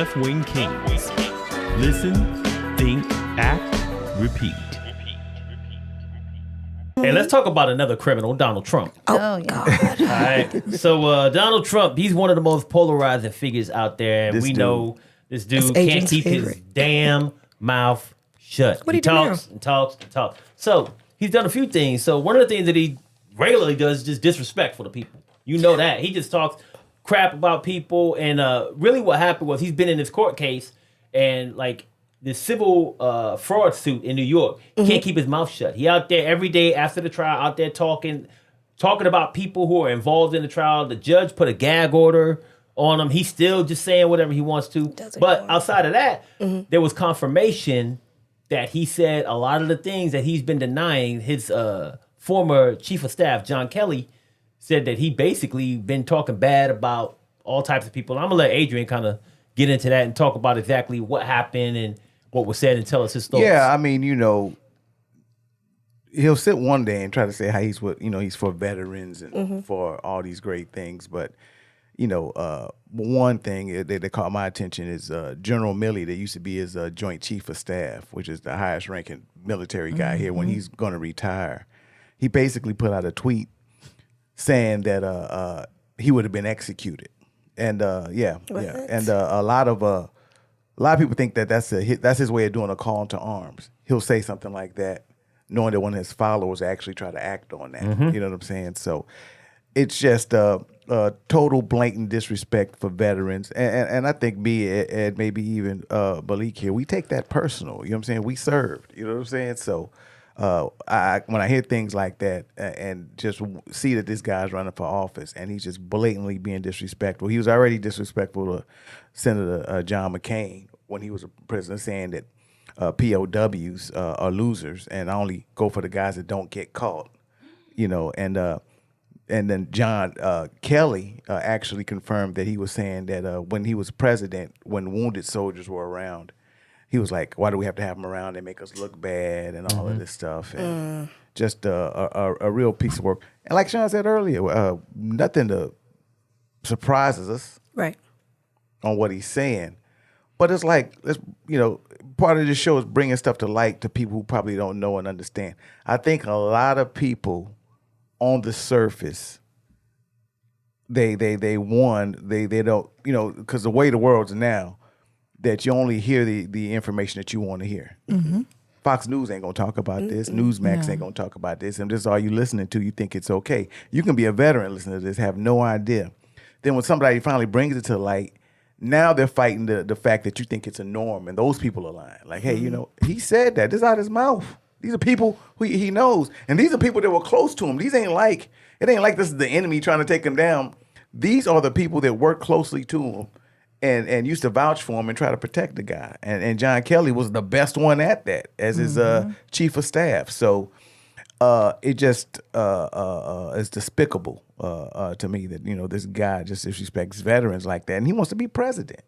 left-wing Kingz. Listen, think, act, repeat. Hey, let's talk about another criminal, Donald Trump. Oh, yeah. All right. So Donald Trump, he's one of the most polarizing figures out there. And we know this dude can't keep his damn mouth shut. What he talks and talks and talks. So he's done a few things. So one of the things that he regularly does is just disrespectful to people. You know that. He just talks crap about people. And really what happened was he's been in this court case and like this civil fraud suit in New York. He can't keep his mouth shut. He out there every day after the trial, out there talking about people who are involved in the trial. The judge put a gag order on him. He's still just saying whatever he wants to. But outside of that, there was confirmation that he said a lot of the things that he's been denying. His former chief of staff, John Kelly, said that he basically been talking bad about all types of people. I'm going to let Adrian kind of get into that and talk about exactly what happened and what was said and tell us his thoughts. Yeah, I mean, you know, he'll sit one day and try to say how he's he's for veterans and for all these great things. But, you know, one thing that caught my attention is General Milley, that used to be his joint chief of staff, which is the highest ranking military guy here, when he's going to retire. He basically put out a tweet saying that he would have been executed. And and a lot of people think that that's his way of doing a call to arms. He'll say something like that, knowing that one of his followers actually try to act on that. You know what I'm saying? So it's just a total blatant disrespect for veterans. And I think me and maybe even Malik here, we take that personal. You know what I'm saying? We served. You know what I'm saying? So when I hear things like that and just see that this guy's running for office and he's just blatantly being disrespectful. He was already disrespectful to Senator John McCain when he was a president, saying that POWs are losers and I only go for the guys that don't get caught. You know, and then John Kelly actually confirmed that he was saying that when he was president, when wounded soldiers were around, he was like, why do we have to have them around? They make us look bad and all of this stuff. And just a real piece of work. And like Sean said earlier, nothing surprises us on what he's saying. But it's like, part of this show is bringing stuff to light to people who probably don't know and understand. I think a lot of people on the surface, they don't, because the way the world's now, that you only hear the information that you want to hear. Fox News ain't going to talk about this. Newsmax ain't going to talk about this. And this is all you listening to. You think it's okay. You can be a veteran listening to this, have no idea. Then when somebody finally brings it to light, now they're fighting the fact that you think it's a norm, and those people are lying. Like, hey, he said that. This is out his mouth. These are people who he knows. And these are people that were close to him. It ain't like this is the enemy trying to take him down. These are the people that work closely to him. And used to vouch for him and try to protect the guy. And John Kelly was the best one at that as his chief of staff. So it just is despicable to me that, this guy just disrespects veterans like that. And he wants to be president.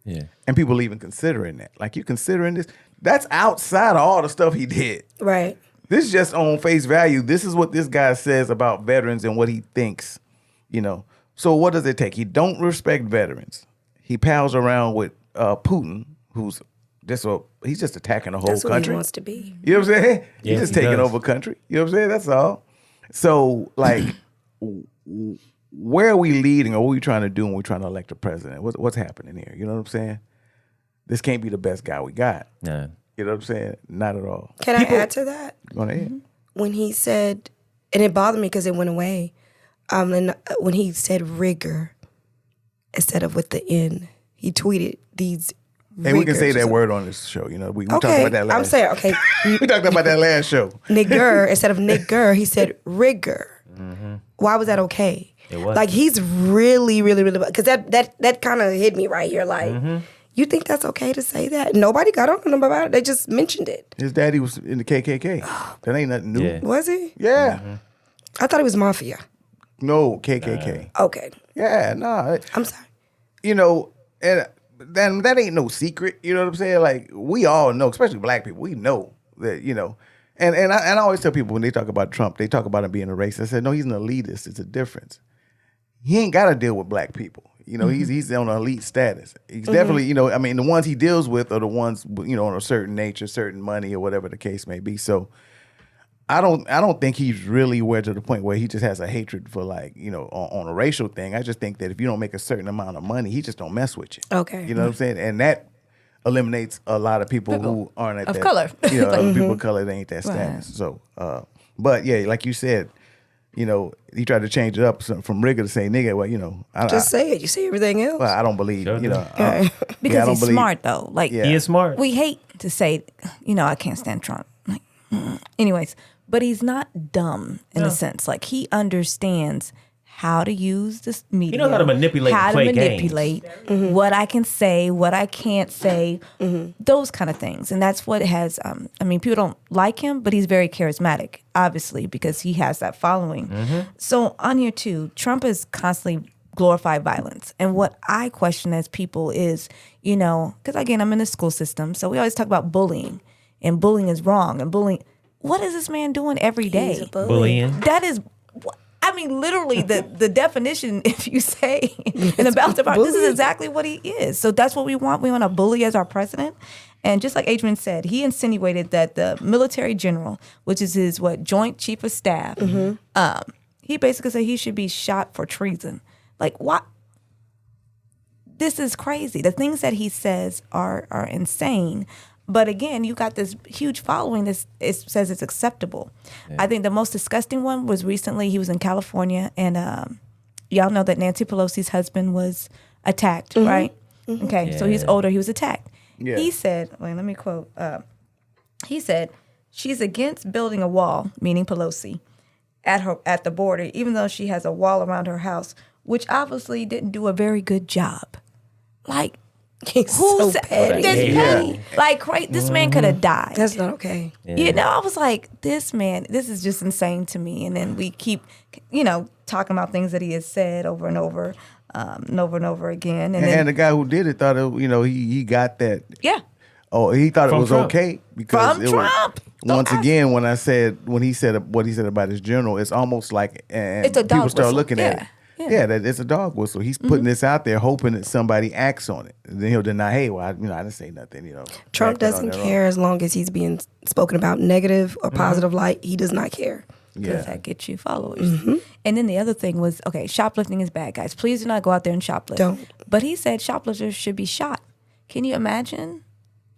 Yeah. And people even considering that. Like, you considering this? That's outside of all the stuff he did. Right. This is just on face value. This is what this guy says about veterans and what he thinks, So what does it take? He don't respect veterans. He pals around with Putin, who's he's just attacking the whole country. That's what he wants to be. You know what I'm saying? He's just taking over country. You know what I'm saying? That's all. So, like, where are we leading, or what are we trying to do when we're trying to elect a president? What's happening here? You know what I'm saying? This can't be the best guy we got. No. You know what I'm saying? Not at all. Can I add to that? Go ahead. When he said, and it bothered me because it went away, and when he said rigor instead of with the N, he tweeted these. Hey, we can say that word on this show. We talked about that last. I'm saying, okay. We talked about that last show. Nigger, instead of nigger, he said rigor. Why was that okay? It was. Like, he's really, really, really, because that kind of hit me right here. Like, you think that's okay to say that? Nobody got on him about it. They just mentioned it. His daddy was in the KKK. That ain't nothing new. Yeah. Was he? Yeah. I thought he was mafia. No, KKK. Okay. Yeah, nah. I'm sorry. And then that ain't no secret. You know what I'm saying? Like, we all know, especially black people, we know that, And I always tell people when they talk about Trump, they talk about him being a racist. I said, no, he's an elitist. It's a difference. He ain't got to deal with black people. You know, he's on elite status. He's definitely, you know, I mean, the ones he deals with are the ones, you know, on a certain nature, certain money, or whatever the case may be. So I don't think he's really where to the point where he just has a hatred for, like, you know, on a racial thing. I just think that if you don't make a certain amount of money, he just don't mess with you. Okay. You know what I'm saying? And that eliminates a lot of people who aren't at of that color. You know, people of color, they ain't that status. So, but yeah, like you said, you know, he tried to change it up from rigger to say nigga. Well, you know, Just say it. You say everything else. well, I don't believe, Sure you know, Because I don't he's believe- smart though. Like Yeah. He is smart. we hate to say, you know, I can't stand Trump. Like, anyways, but he's not dumb in a sense. Like he understands how to use this media. He knows how to manipulate and how play to games. manipulate what I can say, what I can't say, those kind of things. And that's what has. I mean, people don't like him, but he's very charismatic, obviously, because he has that following. So on here too, Trump is constantly glorified violence. And what I question as people is, you know, because again, I'm in the school system, so we always talk about bullying, and bullying is wrong, and bullying. What is this man doing every day? He's a bully. Bullying. That is, I mean, literally the definition, if you say in the ballot part, this is exactly what he is. So that's what we want. We want a bully as our president. And just like Adrian said, he insinuated that the military general, which is his Joint Chief of Staff, he basically said he should be shot for treason. Like, what? This is crazy. The things that he says are insane. But again, you got this huge following that says it's acceptable. Yeah. I think the most disgusting one was recently he was in California, and y'all know that Nancy Pelosi's husband was attacked, right? Okay, so he's older. He was attacked. Yeah. He said, wait, let me quote. He said, she's against building a wall, meaning Pelosi, at the border, even though she has a wall around her house, which obviously didn't do a very good job. Like, He's so petty. Like, this man could have died. That's not okay. Yeah. You know, I was like, this man, this is just insane to me. And then we keep, you know, talking about things that he has said over and over again. And the guy who did it thought, you know, he got that. Yeah. Oh, he thought it was Trump. okay because From Trump. Once again, when he said what he said about his general, it's almost like it's a dog people start whistle. looking at it. Yeah, that it's a dog whistle. He's putting this out there, hoping that somebody acts on it. And then he'll deny, hey, well, I didn't say nothing. You know, Trump doesn't care as long as he's being spoken about negative or positive light. He does not care. Because that gets you followers. And then the other thing was, okay, shoplifting is bad, guys. Please do not go out there and shoplift. Don't. But he said shoplifters should be shot. Can you imagine?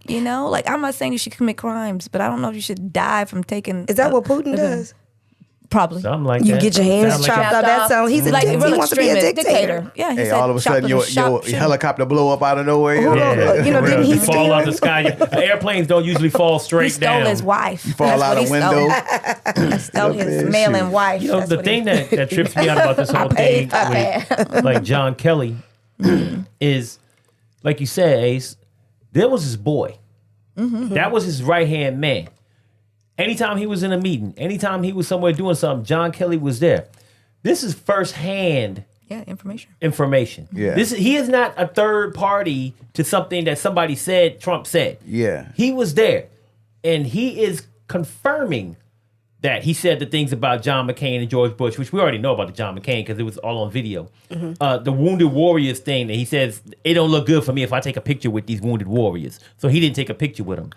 You know, like, I'm not saying you should commit crimes, but I don't know if you should die from taking. Is that what Putin does? Probably. Something like You that. get your hands chopped off. That sounds. He's like he wants to be a dictator. Yeah. He Hey, said all of a sudden your helicopter blow up out of nowhere. You know, didn't he fall steal? out the sky? Airplanes don't usually fall straight He stole down. his wife. You fall out a window. He stole his mailing wife. You know, the thing that trips me out about this whole thing with, like, John Kelly is, like you said, Ace, there was his boy. That was his right-hand man. Anytime he was in a meeting, anytime he was somewhere doing something, John Kelly was there. This is first-hand information. Yeah. He is not a third party to something that somebody said, Trump said. Yeah. He was there. And he is confirming that he said the things about John McCain and George Bush, which we already know about the John McCain because it was all on video. The Wounded Warriors thing that he says, it don't look good for me if I take a picture with these wounded warriors. So he didn't take a picture with them.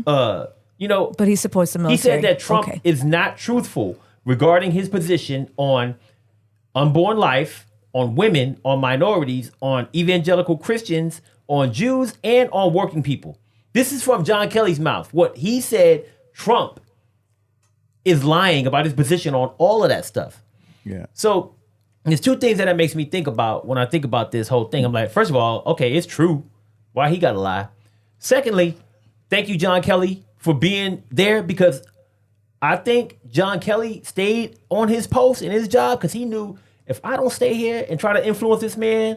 But he supports the military. He said that Trump is not truthful regarding his position on unborn life, on women, on minorities, on evangelical Christians, on Jews, and on working people. This is from John Kelly's mouth. What he said, Trump is lying about his position on all of that stuff. Yeah. So there's two things that makes me think about when I think about this whole thing. I'm like, first of all, okay, it's true. Why he got to lie? Secondly, thank you, John Kelly, for being there, because I think John Kelly stayed on his post and his job because he knew if I don't stay here and try to influence this man,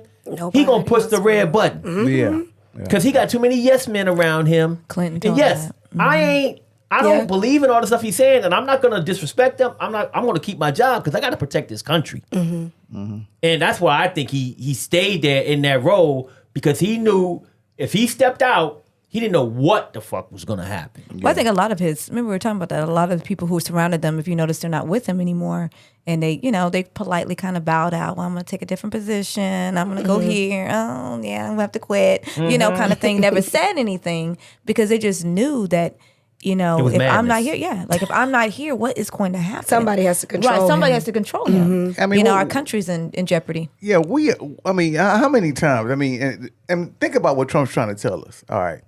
he gonna push the red button. Yeah. Because he got too many yes men around him. Clinton. And yes, I don't believe in all the stuff he's saying, and I'm not gonna disrespect him. I'm gonna keep my job because I gotta protect this country. And that's why I think he stayed there in that role, because he knew if he stepped out, he didn't know what the fuck was gonna happen. Well, I think a lot of his, remember we were talking about that, a lot of the people who surrounded them, if you notice, they're not with him anymore. And they, they politely kind of bowed out. Well, I'm going to take a different position. I'm going to go here. Oh, yeah, I'm going to have to quit. Kind of thing. Never said anything because they just knew that, if I'm not here, like if I'm not here, what is going to happen? Somebody has to control him. Somebody has to control him. I mean, our country's in jeopardy. Yeah, how many times? I mean, and think about what Trump's trying to tell us. All right.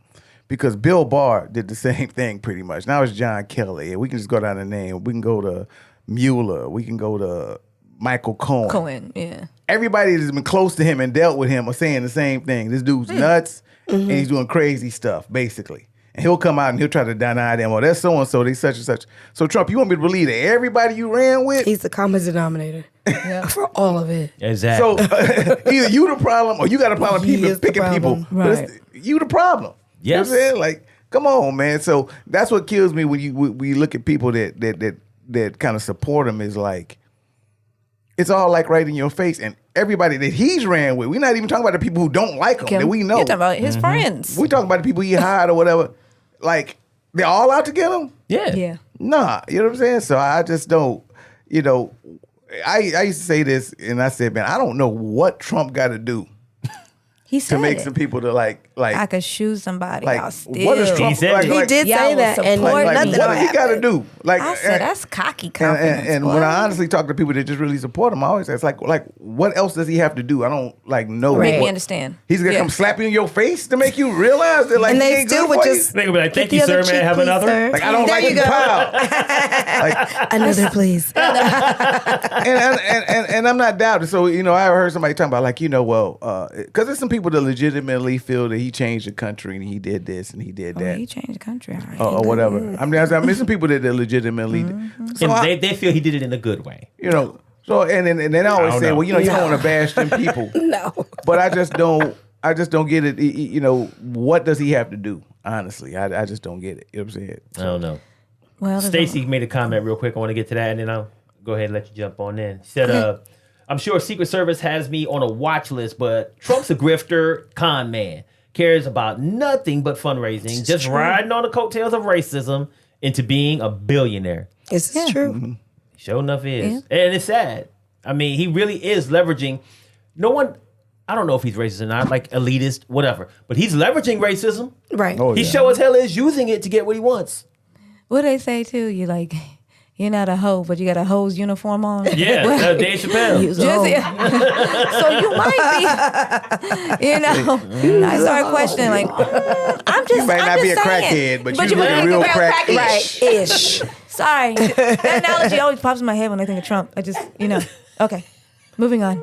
Because Bill Barr did the same thing pretty much. Now it's John Kelly. We can just go down the name. We can go to Mueller. We can go to Michael Cohen. Cohen, yeah. Everybody that's been close to him and dealt with him are saying the same thing. This dude's nuts and he's doing crazy stuff, basically. And he'll come out and he'll try to deny them. Well, that's so-and-so. They such and such. So, Trump, you want me to believe that everybody you ran with? He's the common denominator for all of it. Exactly. So, either you the problem or you got a problem picking people. Right. But you the problem. Yes. You know what I'm saying? Like, come on, man. So that's what kills me when we look at people that kind of support him is like, it's all like right in your face. And everybody that he's ran with, we're not even talking about the people who don't like him that we know. You're talking about his friends. We're talking about the people he hired or whatever. Like, they're all out to get him? Yeah. Yeah. Nah, you know what I'm saying? So I just don't, I used to say this and I said, man, I don't know what Trump got to do He said to make it. some people to like I could shoot somebody. like I'll steal. what is Trump He said it. He did Y'all say will that, and support like, nothing what will does he got to happen. do? Like, I said that's cocky confidence. and boy. when I honestly talk to people that just really support him, I always say, it's like what else does he have to do? I don't know. Make me what- understand. He's gonna Yeah. come slap you in your face to make you realize that like And he they ain't still good would for you? just They gonna be like, thank the you, other sir. May I cheek, have please, another? sir. Like I don't There like you his go. power. Another, please. and I'm not doubting. So I heard somebody talking about like because there's some people that legitimately feel that he changed the country and he did this and he did Oh, that he changed the country. All right. or whatever. I'm missing people that legitimately. So And they feel he did it in a good way. So and then I always don't say, know. well, you don't want to bash them people. No. But I just don't get it. What does he have to do? Honestly, I just don't get it. You know what I'm saying? I don't know. Well, Stacey made a comment real quick. I want to get to that, and then I'll go ahead and let you jump on in. She said, I'm sure Secret Service has me on a watch list, but Trump's a grifter, con man. Cares about nothing but fundraising, just riding on the coattails of racism into being a billionaire. This is true. Sure enough is. And it's sad. I mean, he really is leveraging. No one, I don't know if he's racist or not, like elitist, whatever. But he's leveraging racism. Right. Oh, He yeah. sure as hell is using it to get what he wants. what they say too? You're not a hoe, but you got a hoe's uniform on. Yeah, Dave Chappelle. Use a Just, hoe. so you might be, I started questioning, like, I'm just, You might I'm not just be a saying. crackhead, but you might looking be real a crack-ish. Right. Ish. Sorry. That analogy always pops in my head when I think of Trump. I just, okay. Moving on.